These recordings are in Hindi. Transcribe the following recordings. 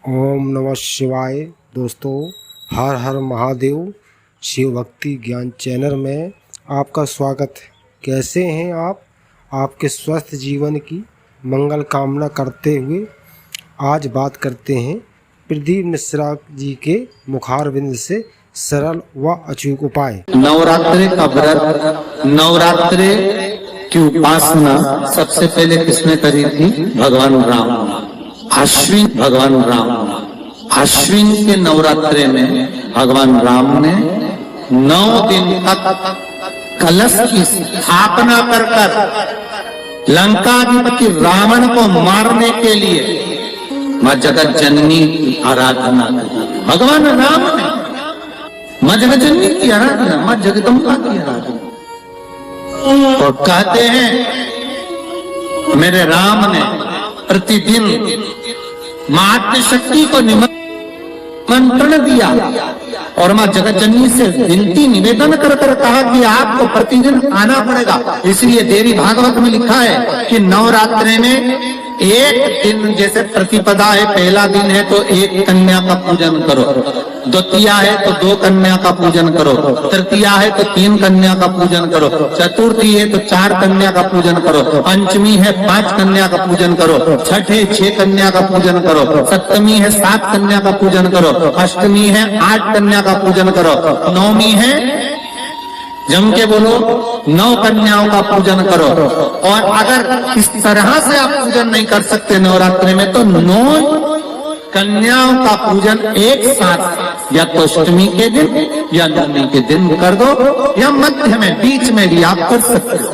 ओम नमः शिवाय। दोस्तों, हर हर महादेव। शिव भक्ति ज्ञान चैनल में आपका स्वागत है। कैसे हैं आप? आपके स्वस्थ जीवन की मंगल कामना करते हुए आज बात करते हैं प्रदीप मिश्रा जी के मुखारबिंद से सरल व अचूक उपाय। नवरात्रि का व्रत, नवरात्रि की उपासना सबसे पहले किसने करी थी? भगवान राम। अश्विन के नवरात्रि में भगवान राम ने 9 दिन तक कलश की स्थापना कर लंकाधिपति रावण को मारने के लिए मां जगत जननी की आराधना की। भगवान राम ने मां जगत जननी की आराधना, मां जगदम्बा की आराधना। और कहते हैं मेरे राम ने प्रतिदिन मां आद्यशक्ति को निमंत्रण दिया और मां जगत जननी से विनती निवेदन कर कहा कि आपको प्रतिदिन आना पड़ेगा। इसलिए देवी भागवत में लिखा है कि नवरात्रि में एक दिन, जैसे प्रतिपदा है, पहला दिन है तो एक कन्या का पूजन करो, द्वितीया है तो 2 कन्या का पूजन करो, तृतीया है तो 3 कन्या का पूजन करो, चतुर्थी है तो 4 कन्या का पूजन करो, पंचमी है 5 कन्या का पूजन करो, छठ है 6 कन्या का पूजन करो, सप्तमी है 7 कन्या का पूजन करो, अष्टमी है 8 कन्या का पूजन करो, नवमी है, जम के बोलो, 9 कन्याओं का पूजन करो। और अगर इस तरह से आप पूजन नहीं कर सकते नवरात्रि में तो 9 कन्याओं का पूजन एक साथ या तो अष्टमी के दिन या नवमी के दिन कर दो, या मध्य में बीच में भी आप कर सकते हो।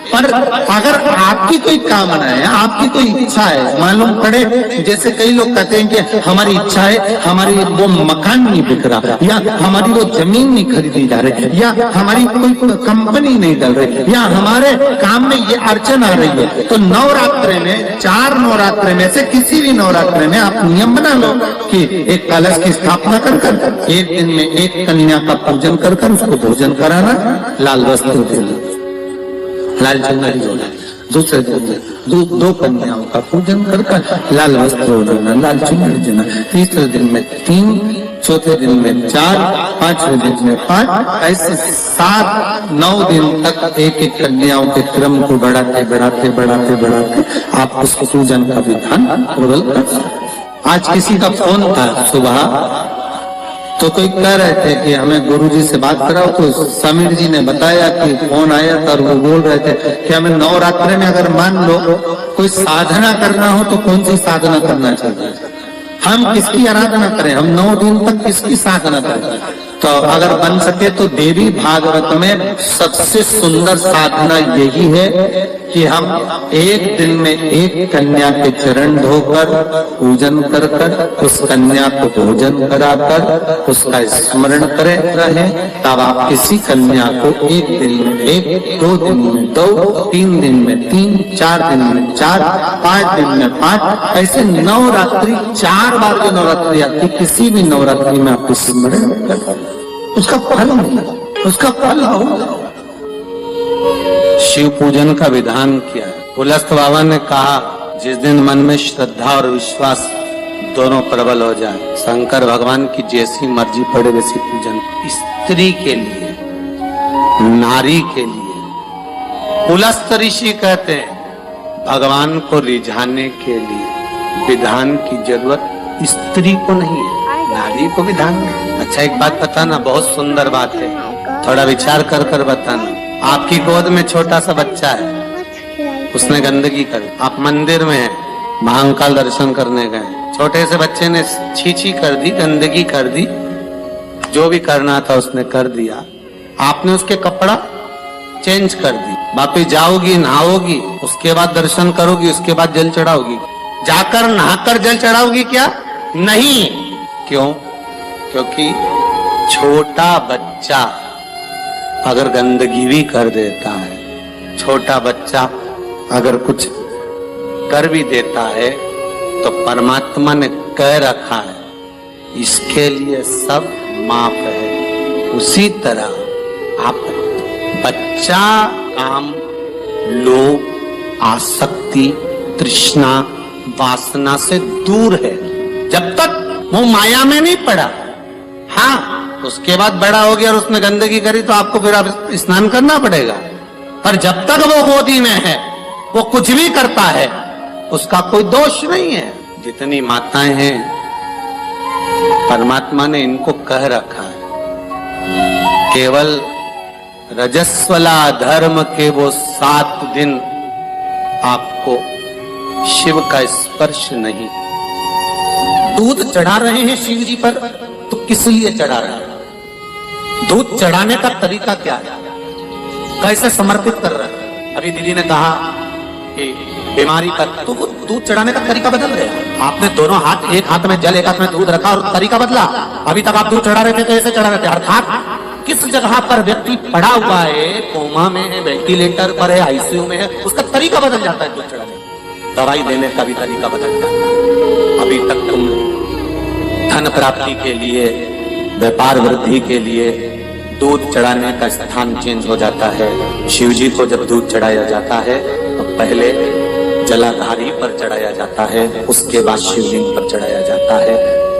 पर अगर आपकी कोई कामना है, आपकी कोई इच्छा है, मालूम पड़े, जैसे कई लोग कहते हैं कि हमारी इच्छा है, हमारी वो मकान नहीं बिक रहा, या हमारी वो जमीन नहीं खरीदी जा रही, या हमारी कोई कंपनी नहीं डल रही, या हमारे काम में ये अड़चन आ रही है, तो नवरात्रि में 4 नवरात्रि में से किसी भी नवरात्रि में आप नियम बना लो कि एक कलश की स्थापना कर एक दिन में एक कन्या का पूजन कर उसको भोजन कराना, लाल वस्त्र देना, लाल चुनरी देना, दूसरे दिन 2 कन्याओं का पूजन कर लाल वस्त्र देना, लाल चुनरी देना, तीसरे दिन में 3, चौथे दिन में 4, 5वें दिन में 5, ऐसे 7-9 दिन तक एक कन्याओं के क्रम को बढ़ाते आप उस पूजन का विधान प्रबल कर सकते। आज किसी का फोन था सुबह, तो कोई कह रहे थे कि हमें गुरुजी से बात कराओ, तो समीर जी ने बताया कि फोन आया था और वो बोल रहे थे कि हमें नवरात्रि में अगर मान लो कोई साधना करना हो तो कौन सी साधना करना चाहिए, हम किसकी आराधना करें, हम 9 दिन तक किसकी साधना करें। तो अगर बन सके तो देवी भागवत में सबसे सुंदर साधना यही है कि हम एक दिन में एक कन्या के चरण धोकर पूजन कर उस कन्या को भोजन कराकर उसका स्मरण करे रहे। तब आप किसी कन्या को एक दिन में 1, 2 दिन में 2, 3 दिन में 3, 4 दिन में 4, 5 दिन में 5, ऐसे नवरात्रि 4 बार जो नवरात्रि आती, किसी भी नवरात्रि में आप स्मरण करें, उसका फल होगा। शिव पूजन का विधान किया है। पुलस्त बाबा ने कहा, जिस दिन मन में श्रद्धा और विश्वास दोनों प्रबल हो जाए, शंकर भगवान की जैसी मर्जी पड़े वैसी पूजन। स्त्री के लिए, नारी के लिए पुलस्त ऋषि कहते हैं भगवान को रिझाने के लिए विधान की जरूरत स्त्री को नहीं है, नारी को विधान है। अच्छा, एक बात बताना, बहुत सुंदर बात है, थोड़ा विचार कर बताना। आपकी गोद में छोटा सा बच्चा है, उसने गंदगी कर, आप मंदिर में हैं, महाकाल दर्शन करने गए, छोटे से बच्चे ने छी कर दी, गंदगी कर दी, जो भी करना था उसने कर दिया, आपने उसके कपड़ा चेंज कर दी, वापिस जाओगी, नहाओगी, उसके बाद दर्शन करोगी, उसके बाद जल चढ़ाओगी, जाकर नहाकर जल चढ़ाओगी क्या? नहीं। क्यों? क्योंकि छोटा बच्चा अगर गंदगी भी कर देता है, छोटा बच्चा अगर कुछ कर भी देता है, तो परमात्मा ने कह रखा है इसके लिए सब माफ है। उसी तरह आप बच्चा काम, लोभ, आसक्ति, तृष्णा, वासना से दूर है, जब तक वो माया में नहीं पड़ा। हाँ, उसके बाद बड़ा हो गया और उसने गंदगी करी तो आपको फिर आप स्नान करना पड़ेगा। पर जब तक वो गोदी में है, वो कुछ भी करता है, उसका कोई दोष नहीं है। जितनी माताएं हैं, परमात्मा ने इनको कह रखा है, केवल रजस्वला धर्म के वो 7 दिन आपको शिव का स्पर्श नहीं। दूध चढ़ा रहे हैं शिव जी पर, तो किस लिए चढ़ा रहे हैं? दूध चढ़ाने का तरीका क्या है? कैसे समर्पित कर रहे हैं? अभी दीदी ने कहा कि बीमारी पर, तो वो दूध चढ़ाने का तरीका बदल गया। आपने दोनों हाथ, एक हाथ में जल, एक हाथ में दूध रखा और तरीका बदला। अभी तक आप दूध चढ़ा रहे थे तो ऐसे चढ़ा रहे थे। अर्थात किस जगह पर व्यक्ति पड़ा हुआ है, कोमा में है, वेंटिलेटर पर है, आईसीयू में है, उसका तरीका बदल जाता है दूध चढ़ाने। दवाई देने का भी तरीका बदल जाता है। अभी तक तुम धन प्राप्ति के लिए, व्यापार वृद्धि के लिए दूध चढ़ाने का स्थान चेंज हो जाता है। शिव जी को जब दूध चढ़ाया जाता है तो पहले जलाधारी पर चढ़ाया जाता है, उसके बाद शिवलिंग पर चढ़ाया जाता है।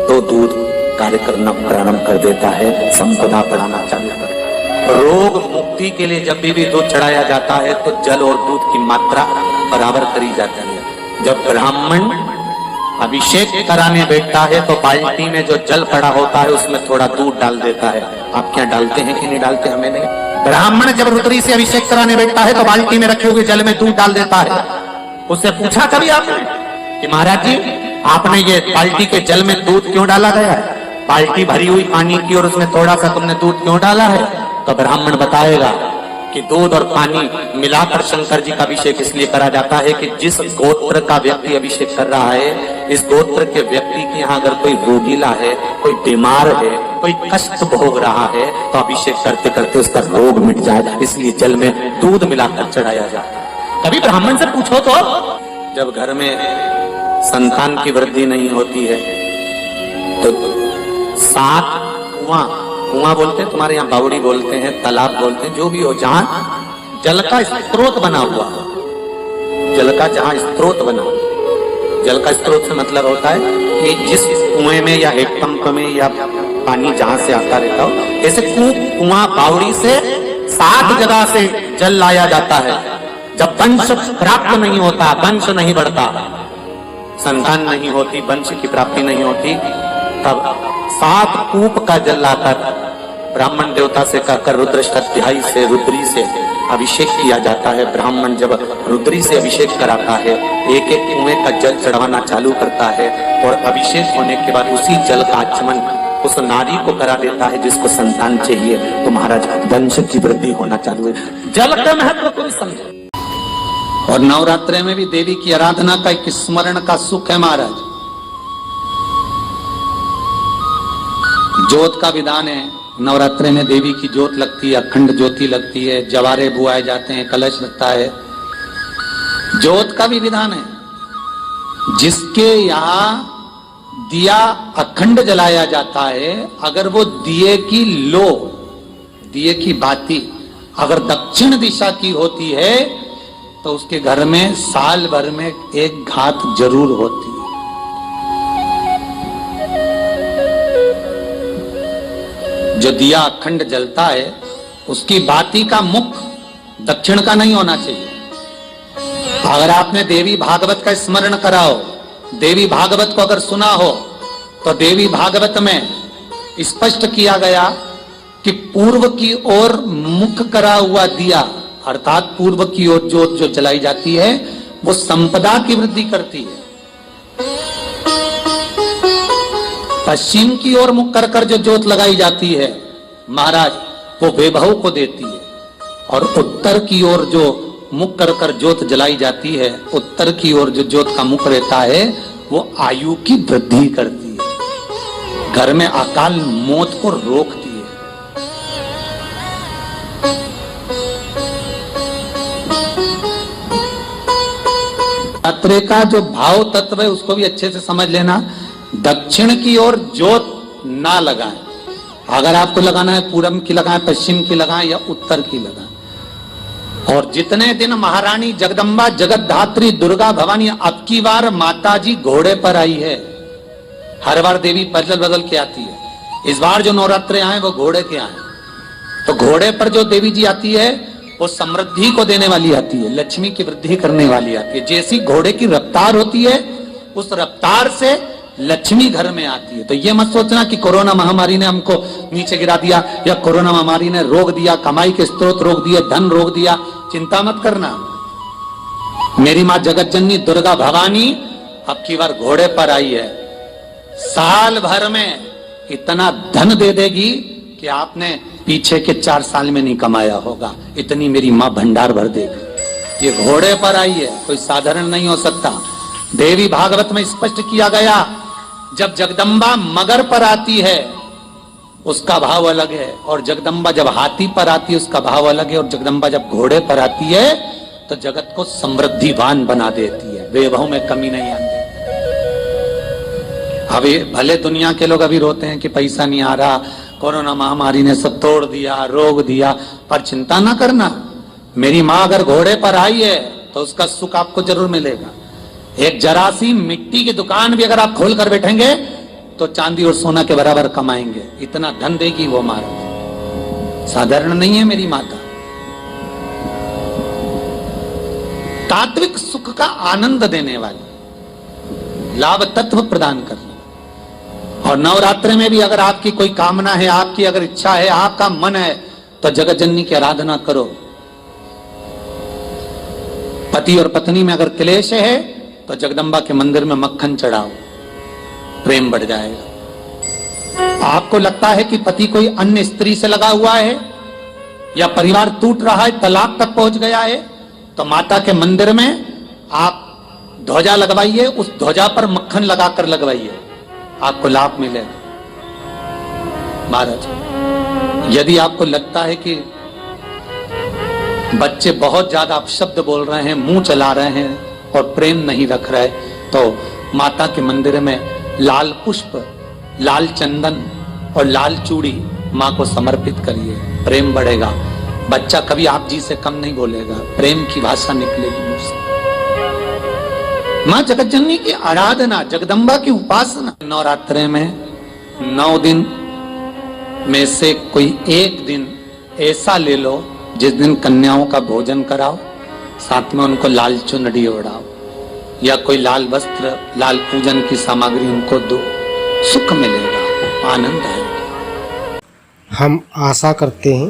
तो दूध कार्य करना प्रारंभ कर देता है, संपदा बढ़ाना चालू कर देता है। रोग मुक्ति के लिए जब भी दूध चढ़ाया जाता है तो जल और दूध की मात्रा बराबर करी जाती है। जब ब्राह्मण अभिषेक कराने बैठता है तो बाल्टी में जो जल पड़ा होता है उसमें थोड़ा दूध डाल देता है। आप क्या डालते हैं कि नहीं डालते? हमें नहीं। ब्राह्मण जब रुद्री से अभिषेक कराने बैठता है तो बाल्टी में रखे हुए जल में दूध डाल देता है। उससे पूछा कभी आपने कि महाराज जी, आपने ये बाल्टी के जल में दूध क्यों डाला गया है? बाल्टी भरी हुई पानी की और उसमें थोड़ा सा तुमने दूध क्यों डाला है? तो ब्राह्मण बताएगा कि दूध और पानी मिलाकर शंकर जी का अभिषेक इसलिए करा जाता है कि जिस गोत्र का व्यक्ति अभिषेक कर रहा है, इस गोत्र के व्यक्ति के यहाँ अगर कोई रोगीला है, कोई बीमार है, कोई कष्ट भोग रहा है, तो अभिषेक करते करते उसका रोग मिट जाए, इसलिए जल में दूध मिलाकर चढ़ाया जाता है। कभी ब्राह्मण से पूछो तो, जब घर में संतान की वृद्धि नहीं होती है तो 7 कुआं बोलते हैं, तुम्हारे यहाँ बावड़ी बोलते हैं, तालाब बोलते हैं, जो भी हो, जहां जल का स्रोत बना हुआ, जल का जहां स्रोत बना, जल का स्रोत से मतलब होता है कि जिस कुएं में या हैंडपंप में या पानी जहां से आता रहता हो, ऐसे कुआं बावड़ी से 7 जगह से जल लाया जाता है। जब वंश प्राप्त नहीं होता, वंश नहीं बढ़ता, संतान नहीं होती, वंश की प्राप्ति नहीं होती, तब 7 कूप का जल लाकर ब्राह्मण देवता से कहकर रुद्राष्टाध्यायी से, रुद्री से अभिषेक किया जाता है। ब्राह्मण जब रुद्री से अभिषेक कराता है, एक एक कुएं का जल चढ़वाना चालू करता है और अभिषेक होने के बाद उसी जल का आचमन उस नारी को करा देता है जिसको संतान चाहिए। तो महाराज वंश की वृद्धि होना चालू है। जल का महत्व कोई समझे। और नवरात्रे में भी देवी की आराधना का एक स्मरण का सुख है महाराज। ज्योत का विधान है, नवरात्रे में देवी की ज्योत लगती है, अखंड ज्योति लगती है, जवारे बुआए जाते हैं, कलश लगता है। ज्योत का भी विधान है। जिसके यहाँ दिया अखंड जलाया जाता है, अगर वो दिए की लो, दिए की बाती अगर दक्षिण दिशा की होती है तो उसके घर में साल भर में एक घात जरूर होती है। जो दिया अखंड जलता है उसकी बाती का मुख दक्षिण का नहीं होना चाहिए। अगर आपने देवी भागवत का स्मरण करा हो, देवी भागवत को अगर सुना हो, तो देवी भागवत में स्पष्ट किया गया कि पूर्व की ओर मुख करा हुआ दिया, अर्थात पूर्व की ओर ज्योत जो जलाई जाती है वो संपदा की वृद्धि करती है। पश्चिम की ओर मुख कर जो ज्योत लगाई जाती है महाराज, वो वैभव को देती है। और उत्तर की ओर जो मुख कर ज्योत जलाई जाती है, उत्तर की ओर जो ज्योत का मुख रहता है वो आयु की वृद्धि करती है, घर में अकाल मौत को रोकती है। यात्रे का जो भाव तत्व है उसको भी अच्छे से समझ लेना। दक्षिण की ओर ज्योत ना लगाएं। अगर आपको लगाना है पूरब की लगाएं, पश्चिम की लगाएं या उत्तर की लगाएं। और जितने दिन महारानी जगदम्बा जगत धात्री दुर्गा भवानी अब की बार माता जी घोड़े पर आई है, हर बार देवी बदल बदल के आती है। इस बार जो नवरात्रे आए वो घोड़े के आए, तो घोड़े पर जो देवी जी आती है वो समृद्धि को देने वाली आती है, लक्ष्मी की वृद्धि करने वाली आती है। जैसी घोड़े की रफ्तार होती है उस रफ्तार से लक्ष्मी घर में आती है। तो ये मत सोचना कि कोरोना महामारी ने हमको नीचे गिरा दिया या कोरोना महामारी ने रोक दिया, कमाई के स्रोत रोक दिए, धन रोक दिया। चिंता मत करना। मेरी मां जगत जननी दुर्गा भवानी अब की बार घोड़े पर आई है। साल भर में इतना धन दे देगी कि आपने पीछे के 4 साल में नहीं कमाया होगा। इतनी मेरी मां भंडार भर देगी। ये घोड़े पर आई है, कोई साधारण नहीं हो सकता। देवी भागवत में स्पष्ट किया गया, जब जगदम्बा मगर पर आती है उसका भाव अलग है, और जगदम्बा जब हाथी पर आती है उसका भाव अलग है, और जगदम्बा जब घोड़े पर आती है तो जगत को समृद्धिवान बना देती है, वैभव में कमी नहीं आती। अभी भले दुनिया के लोग अभी रोते हैं कि पैसा नहीं आ रहा, कोरोना महामारी ने सब तोड़ दिया, रोक दिया, पर चिंता ना करना। मेरी मां अगर घोड़े पर आई है तो उसका सुख आपको जरूर मिलेगा। एक जरा सी मिट्टी की दुकान भी अगर आप खोल कर बैठेंगे तो चांदी और सोना के बराबर कमाएंगे। इतना धन देगी वो महाराज, साधारण नहीं है मेरी माता। तात्विक सुख का आनंद देने वाली, लाभ तत्व प्रदान करने। और नवरात्रि में भी अगर आपकी कोई कामना है, आपकी अगर इच्छा है, आपका मन है, तो जगत जननी की आराधना करो। पति और पत्नी में अगर क्लेश है तो जगदम्बा के मंदिर में मक्खन चढ़ाओ, प्रेम बढ़ जाएगा। आपको लगता है कि पति कोई अन्य स्त्री से लगा हुआ है या परिवार टूट रहा है, तलाक तक पहुंच गया है, तो माता के मंदिर में आप ध्वजा लगवाइए, उस ध्वजा पर मक्खन लगाकर लगवाइए, आपको लाभ मिलेगा। महाराज, यदि आपको लगता है कि बच्चे बहुत ज्यादा अपशब्द बोल रहे हैं, मुंह चला रहे हैं और प्रेम नहीं रख रहे, तो माता के मंदिर में लाल पुष्प, लाल चंदन और लाल चूड़ी मां को समर्पित करिए, प्रेम बढ़ेगा। बच्चा कभी आप जी से कम नहीं बोलेगा, प्रेम की भाषा निकलेगी मुझसे। मां जगत जननी की आराधना, जगदम्बा की उपासना। नवरात्रे में 9 दिन में से कोई एक दिन ऐसा ले लो जिस दिन कन्याओं का भोजन कराओ, साथ में उनको लाल चुनरी ओढ़ाओ या कोई लाल वस्त्र, लाल पूजन की सामग्री उनको दो, सुख मिलेगा, आनंद आएगा। हम आशा करते हैं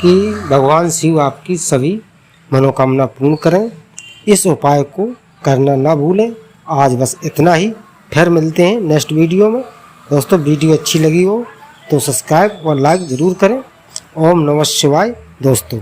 कि भगवान शिव आपकी सभी मनोकामना पूर्ण करें। इस उपाय को करना ना भूलें। आज बस इतना ही, फिर मिलते हैं नेक्स्ट वीडियो में। दोस्तों, वीडियो अच्छी लगी हो तो सब्सक्राइब और लाइक ज़रूर करें। ओम नमः शिवाय दोस्तों।